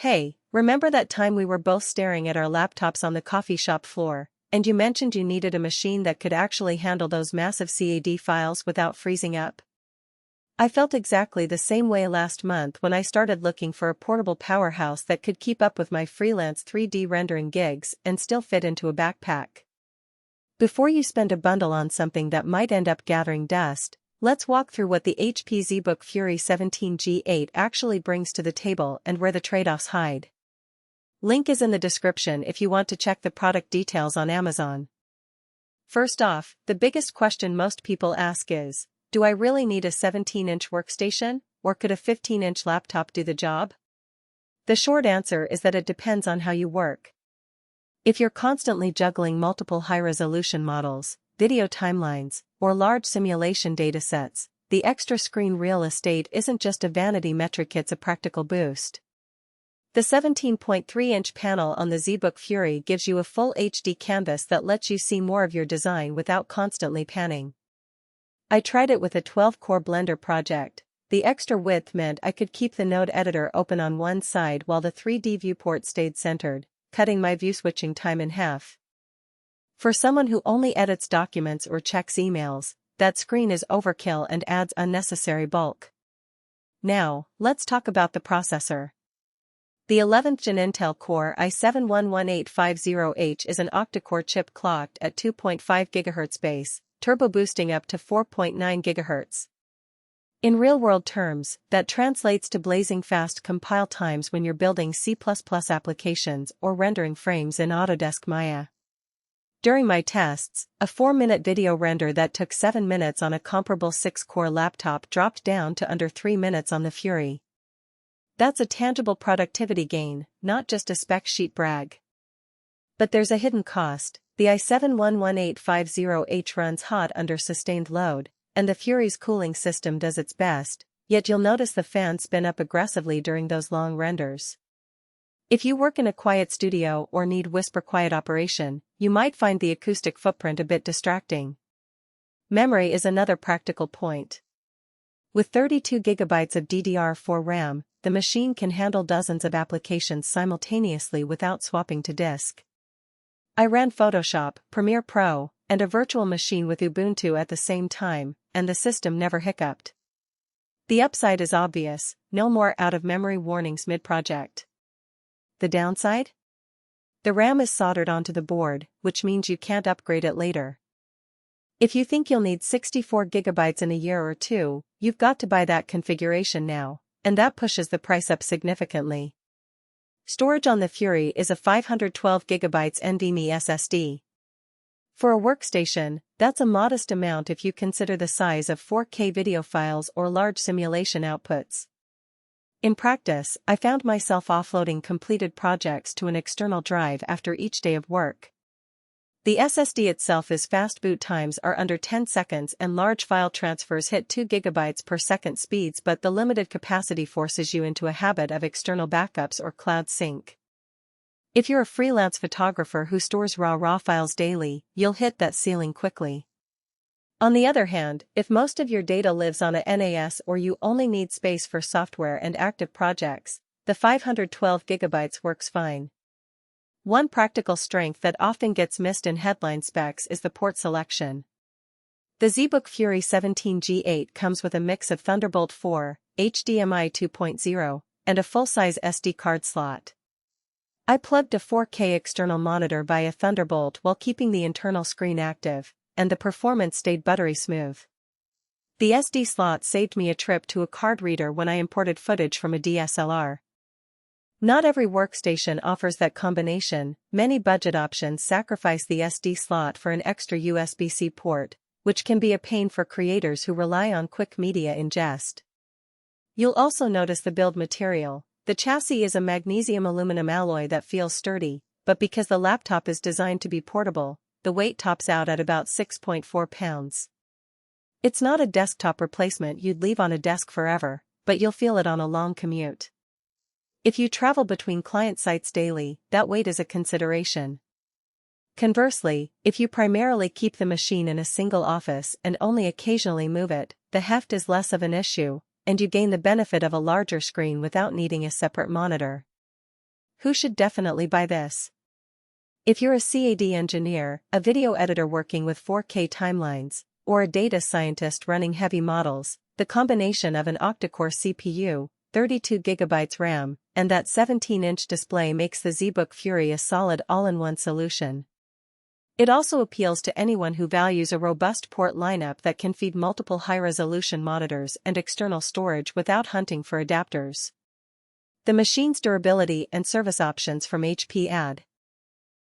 Hey, remember that time we were both staring at our laptops on the coffee shop floor, and you mentioned you needed a machine that could actually handle those massive CAD files without freezing up? I felt exactly the same way last month when I started looking for a portable powerhouse that could keep up with my freelance 3D rendering gigs and still fit into a backpack. Before you spend a bundle on something that might end up gathering dust, let's walk through what the HP ZBook Fury 17G8 actually brings to the table and where the trade-offs hide. Link is in the description if you want to check the product details on Amazon. First off, the biggest question most people ask is, do I really need a 17-inch workstation, or could a 15-inch laptop do the job? The short answer is that it depends on how you work. If you're constantly juggling multiple high-resolution models, video timelines, or large simulation datasets, the extra screen real estate isn't just a vanity metric, it's a practical boost. The 17.3-inch panel on the ZBook Fury gives you a full HD canvas that lets you see more of your design without constantly panning. I tried it with a 12-core Blender project. The extra width meant I could keep the node editor open on one side while the 3D viewport stayed centered, cutting my view switching time in half. For someone who only edits documents or checks emails, that screen is overkill and adds unnecessary bulk. Now, let's talk about the processor. The 11th Gen Intel Core i7-11850H is an octa-core chip clocked at 2.5 GHz base, turbo boosting up to 4.9 GHz. In real-world terms, that translates to blazing fast compile times when you're building C++ applications or rendering frames in Autodesk Maya. During my tests, a 4-minute video render that took 7 minutes on a comparable 6-core laptop dropped down to under 3 minutes on the Fury. That's a tangible productivity gain, not just a spec sheet brag. But there's a hidden cost. The i7-11850H runs hot under sustained load, and the Fury's cooling system does its best, yet you'll notice the fan spin up aggressively during those long renders. If you work in a quiet studio or need whisper-quiet operation, you might find the acoustic footprint a bit distracting. Memory is another practical point. With 32 GB of DDR4 RAM, the machine can handle dozens of applications simultaneously without swapping to disk. I ran Photoshop, Premiere Pro, and a virtual machine with Ubuntu at the same time, and the system never hiccuped. The upside is obvious: no more out-of-memory warnings mid-project. The downside? The RAM is soldered onto the board, which means you can't upgrade it later. If you think you'll need 64 GB in a year or two, you've got to buy that configuration now, and that pushes the price up significantly. Storage on the Fury is a 512 GB NVMe SSD. For a workstation, that's a modest amount if you consider the size of 4K video files or large simulation outputs. In practice, I found myself offloading completed projects to an external drive after each day of work. The SSD itself is fast, boot times are under 10 seconds and large file transfers hit 2 GB per second speeds, but the limited capacity forces you into a habit of external backups or cloud sync. If you're a freelance photographer who stores raw files daily, you'll hit that ceiling quickly. On the other hand, if most of your data lives on a NAS or you only need space for software and active projects, the 512 GB works fine. One practical strength that often gets missed in headline specs is the port selection. The ZBook Fury 17G8 comes with a mix of Thunderbolt 4, HDMI 2.0, and a full-size SD card slot. I plugged a 4K external monitor via Thunderbolt while keeping the internal screen active, and the performance stayed buttery smooth. The SD slot saved me a trip to a card reader when I imported footage from a DSLR. Not every workstation offers that combination. Many budget options sacrifice the SD slot for an extra USB-C port, which can be a pain for creators who rely on quick media ingest. You'll also notice the build material. The chassis is a magnesium-aluminum alloy that feels sturdy, but because the laptop is designed to be portable, the weight tops out at about 6.4 pounds. It's not a desktop replacement you'd leave on a desk forever, but you'll feel it on a long commute. If you travel between client sites daily, that weight is a consideration. Conversely, if you primarily keep the machine in a single office and only occasionally move it, the heft is less of an issue, and you gain the benefit of a larger screen without needing a separate monitor. who should definitely buy this? If you're a CAD engineer, a video editor working with 4K timelines, or a data scientist running heavy models, the combination of an octa-core CPU, 32GB RAM, and that 17-inch display makes the ZBook Fury a solid all-in-one solution. It also appeals to anyone who values a robust port lineup that can feed multiple high-resolution monitors and external storage without hunting for adapters. The machine's durability and service options from HP add